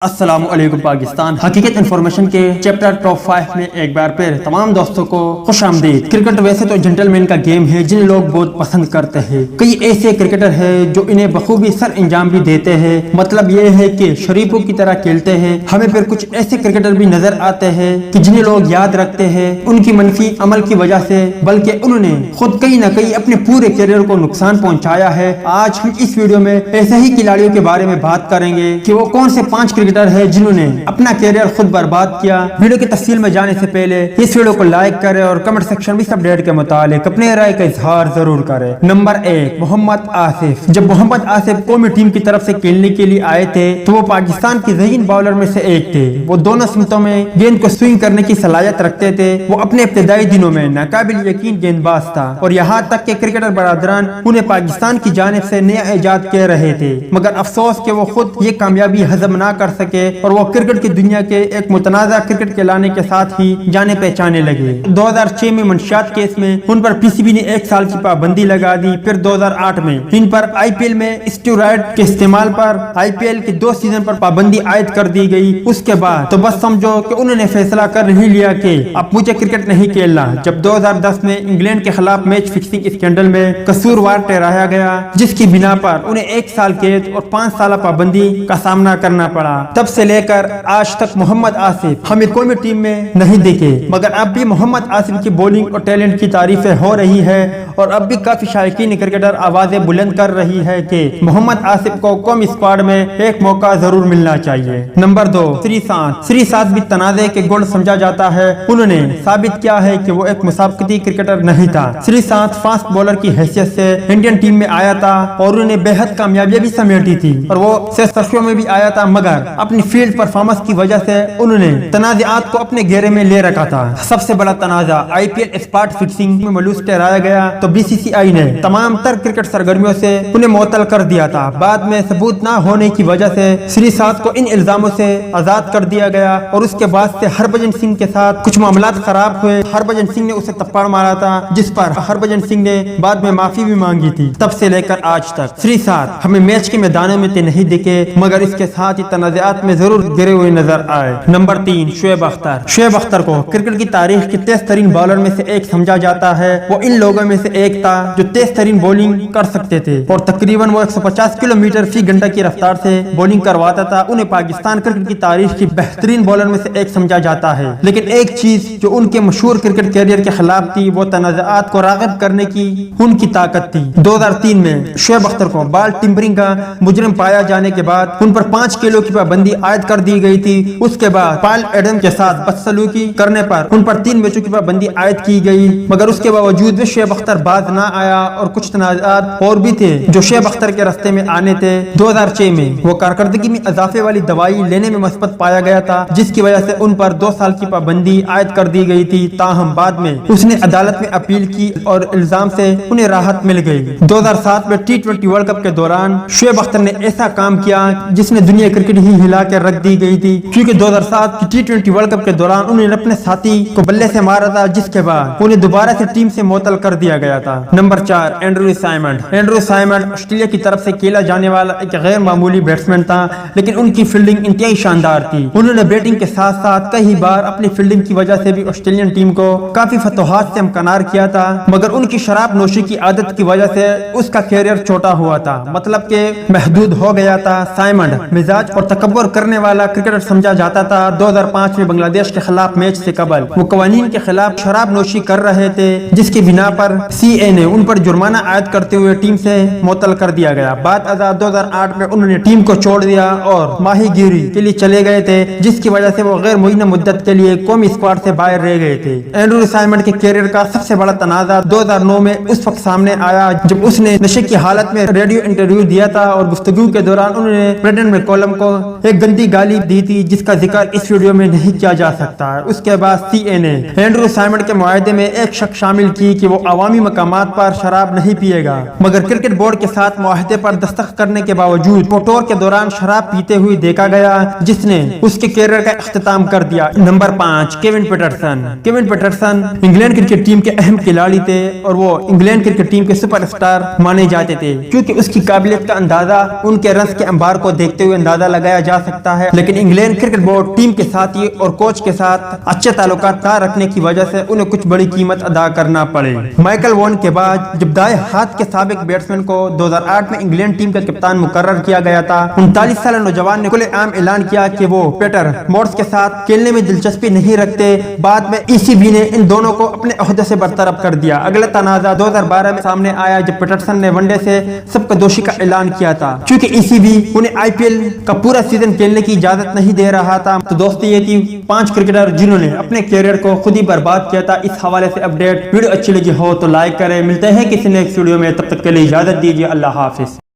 السلام علیکم پاکستان حقیقت انفارمیشن کے چیپٹر ٹاپ 5 میں ایک بار پھر تمام دوستوں کو خوش آمدید۔ کرکٹ ویسے تو جنٹل مین کا گیم ہے جنہیں لوگ بہت پسند کرتے ہیں۔ کئی ایسے کرکٹر ہیں جو انہیں بخوبی سر انجام بھی دیتے ہیں، مطلب یہ ہے کہ شریفوں کی طرح کھیلتے ہیں۔ ہمیں پھر کچھ ایسے کرکٹر بھی نظر آتے ہیں کہ جنہیں لوگ یاد رکھتے ہیں ان کی منفی عمل کی وجہ سے، بلکہ انہوں نے خود کہیں نہ کہیں اپنے پورے کیریئر کو نقصان پہنچایا ہے۔ آج ہم اس ویڈیو میں ایسے ہی کھلاڑیوں کے بارے میں بات کریں گے کہ وہ کون سے 5 کرکٹر ہے جنہوں نے اپنا کیریئر خود برباد کیا۔ ویڈیو کی تفصیل میں جانے سے پہلے اس ویڈیو کو لائک کریں اور کمنٹ سیکشن میں اس اپڈیٹ کے متعلق اپنے رائے کا اظہار ضرور کریں۔ نمبر 1 محمد آصف۔ جب محمد آصف قومی ٹیم کی طرف سے کھیلنے کے لیے آئے تھے تو وہ پاکستان کے ذہین باؤلر میں سے ایک تھے۔ وہ دونوں سمتوں میں گیند کو سوئنگ کرنے کی صلاحیت رکھتے تھے۔ وہ اپنے ابتدائی دنوں میں ناقابل یقین گیند باز تھا اور یہاں تک کہ کرکٹر برادران انہیں پاکستان کی جانب سے نیا ایجاد کہہ رہے تھے، مگر افسوس کہ وہ خود یہ کامیابی ہضم نہ کر سکے اور وہ کرکٹ کی دنیا کے ایک متنازع کرکٹ کھلانے کے ساتھ ہی جانے پہچانے لگے۔ 2006 میں منشیات کیس میں ان پر پی سی بی نے 1 سال کی پابندی لگا دی۔ پھر 2008 میں ان پر آئی پی ایل میں اسٹیرائڈ کے استعمال پر آئی پی ایل کے 2 سیزن پر پابندی عائد کر دی گئی۔ اس کے بعد تو بس سمجھو کہ انہوں نے فیصلہ کر ہی لیا کہ اب مجھے کرکٹ نہیں کھیلنا۔ جب 2010 میں انگلینڈ کے خلاف میچ فکسنگ اسکینڈل میں قصوروار ٹھہرایا گیا، جس کی بنا پر انہیں 1 سال قید اور 5 سالہ پابندی کا سامنا کرنا پڑا، تب سے لے کر آج تک محمد آصف ہمیں قومی ٹیم میں نہیں دیکھے، مگر اب بھی محمد آصف کی بولنگ اور ٹیلنٹ کی تعریفیں ہو رہی ہے اور اب بھی کافی شائقین کرکٹر آوازیں بلند کر رہی ہے کہ محمد آصف کو قومی اسکواڈ میں ایک موقع ضرور ملنا چاہیے۔ نمبر 2 سری ساتھ بھی تنازع کے گڑ سمجھا جاتا ہے۔ انہوں نے ثابت کیا ہے کہ وہ ایک مسابقتی کرکٹر نہیں تھا۔ سری ساتھ فاسٹ بولر کی حیثیت سے انڈین ٹیم میں آیا تھا اور انہوں نے بے حد کامیابیاں بھی سمیٹی تھی اور وہ سرخیوں میں بھی آیا تھا، مگر اپنی فیلڈ پرفارمنس کی وجہ سے انہوں نے تنازعات کو اپنے گھیرے میں لے رکھا تھا۔ سب سے بڑا تنازع آئی پی ایل اسپاٹ فکسنگ میں ملوث ٹھہرایا گیا تو بی سی سی آئی نے تمام تر کرکٹ سرگرمیوں سے انہیں معطل کر دیا تھا۔ بعد میں ثبوت نہ ہونے کی وجہ سے سری ساتھ کو ان الزاموں سے آزاد کر دیا گیا اور اس کے بعد سے ہربھجن سنگھ کے ساتھ کچھ معاملات خراب ہوئے۔ ہربھجن سنگھ نے اسے تپڑ مارا تھا، جس پر ہربھجن سنگھ نے بعد میں معافی بھی مانگی تھی۔ تب سے لے کر آج تک سری ساتھ ہمیں میچ کے میدانوں میں نہیں دکھے، مگر اس کے ساتھ ہی تنازعات میں ضرور گرے ہوئے نظر آئے۔ نمبر 3 شعیب اختر۔ شعیب اختر کو کرکٹ کی تاریخ کے تیز ترین بالر میں سے ایک سمجھا جاتا ہے۔ وہ ان لوگوں میں سے ایک تھا جو تیز ترین بولنگ کر سکتے تھے اور تقریباً وہ 150 کلومیٹر فی گھنٹہ کی رفتار سے بولنگ کرواتا تھا۔ انہیں پاکستان کرکٹ کی تاریخ کی بہترین بالر میں سے ایک سمجھا جاتا ہے، لیکن ایک چیز جو ان کے مشہور کرکٹ کیریئر کے خلاف تھی وہ تنازعات کو راغب کرنے کی ان کی طاقت تھی۔ 2003 میں شعیب اختر کو بال ٹمپرنگ کا مجرم پایا جانے کے بعد ان پر 5 کلو کی پابندی عائد کر دی گئی تھی۔ اس کے بعد پال ایڈم کے ساتھ بدسلوکی کرنے پر ان پر 3 میچوں کی پابندی عائد کی گئی، مگر اس کے باوجود بھی شعیب اختر باز نہ آیا اور کچھ تنازعات اور بھی تھے جو شعیب اختر کے راستے میں آنے تھے۔ 2006 میں وہ کارکردگی میں اضافے والی دوائی لینے میں مثبت پایا گیا تھا، جس کی وجہ سے ان پر 2 سال کی پابندی عائد کر دی گئی تھی، تاہم بعد میں اس نے عدالت میں اپیل کی اور الزام سے انہیں راحت مل گئی۔ 2007 میں T20 ورلڈ کپ کے دوران شعیب اختر نے ایسا کام کیا جس نے دنیا کرکٹ ہی ہلا کے رکھ دی گئی تھی، کیونکہ 2007 کی T20 ورلڈ کپ کے دوران انہوں نے اپنے ساتھی کو بلے سے مارا تھا، جس کے بعد انہیں دوبارہ سے ٹیم سے معطل کر دیا گیا تھا۔ Number 4 Andrew Symonds. Andrew Symonds Australia کی طرف سے کھیلا جانے والا ایک غیر معمولی بیٹسمین تھا، لیکن ان کی فیلڈنگ انتہائی شاندار تھی۔ انہوں نے بیٹنگ کے ساتھ ساتھ کئی بار اپنی فیلڈنگ کی وجہ سے بھی آسٹریلین ٹیم کو کافی فتوحات سے امکنار کیا تھا، مگر ان کی شراب نوشی کی عادت کی وجہ سے اس کا کیریئر چھوٹا ہوا تھا، مطلب کہ محدود ہو گیا تھا۔ سائمنڈ مزاج اور تکبر کرنے والا کرکٹر سمجھا جاتا تھا۔ 2005 میں بنگلہ دیش کے خلاف میچ سے قبل وہ قوانین کے خلاف شراب نوشی کر رہے تھے، جس کی بنا پر سی اے نے ان پر جرمانہ عائد کرتے ہوئے ٹیم سے معطل کر دیا گیا۔ بعد ازاں 2008 میں انہوں نے ٹیم کو چھوڑ دیا اور ماہی گیری کے لیے چلے گئے تھے، جس کی وجہ سے وہ غیر معینہ مدت کے لیے قومی اسکواڈ سے باہر رہ گئے تھے۔ اینڈریو سائمنڈ کے کیریئر کا سب سے بڑا تنازع 2009 میں اس وقت سامنے آیا جب اس نے نشے کی حالت میں ریڈیو انٹرویو دیا تھا اور گفتگو کے دوران انہوں نے پریڈن میں کولم کو ایک گندی گالی دی تھی، جس کا ذکر اس ویڈیو میں نہیں کیا جا سکتا۔ اس کے بعد سی اے نے اینڈریو سائمنڈ کے معاہدے میں ایک شرط شامل کی کہ وہ عوامی مقامات پر شراب نہیں پیے گا، مگر کرکٹ بورڈ کے ساتھ معاہدے پر دستخط کرنے کے باوجود وہ ٹور کے دوران شراب پیتے ہوئے دیکھا گیا، جس نے اس کے کیریئر کا اختتام کر دیا۔ نمبر 5 کیون پیٹرسن۔ کیون پیٹرسن انگلینڈ کرکٹ ٹیم کے اہم کھلاڑی تھے اور وہ انگلینڈ کرکٹ ٹیم کے سپر اسٹار مانے جاتے تھے، کیونکہ اس کی قابلیت کا اندازہ ان کے رنز کے انبار کو دیکھتے ہوئے اندازہ لگایا جا سکتا ہے، لیکن انگلینڈ کرکٹ بورڈ ٹیم کے ساتھی اور کوچ کے ساتھ اچھے تعلقات نہ رکھنے کی وجہ سے انہیں کچھ بڑی قیمت ادا کرنا پڑے۔ مائیکل وون کے بعد جب دائیں ہاتھ کے سابق بیٹسمین کو 2008 میں انگلینڈ ٹیم کا کپتان مقرر کیا گیا تھا، 39 سالہ نوجوان نے کھلے عام اعلان کیا کہ وہ پیٹر مورس کے ساتھ کھیلنے میں دلچسپی نہیں رکھتے۔ بعد میں ای سی بی نے ان دونوں کو اپنے عہدے سے برطرف کر دیا۔ اگلا تنازع 2012 میں سامنے آیا جب پیٹرسن نے ون ڈے سے سب دوشی کا اعلان کیا تھا، چونکہ ای سی بی انہیں آئی پی ایل کا پورا سیزن کھیلنے کی اجازت نہیں دے رہا تھا۔ تو دوستو یہ تھی 5 کرکٹر جنہوں نے اپنے کیریئر کو خود ہی برباد کیا تھا۔ اس حوالے سے اپڈیٹ ویڈیو اچھی لگی ہو تو لائک کریں۔ ملتے ہیں کسی نیکسٹ ویڈیو میں، تب تک کے لیے اجازت دیجیے، اللہ حافظ۔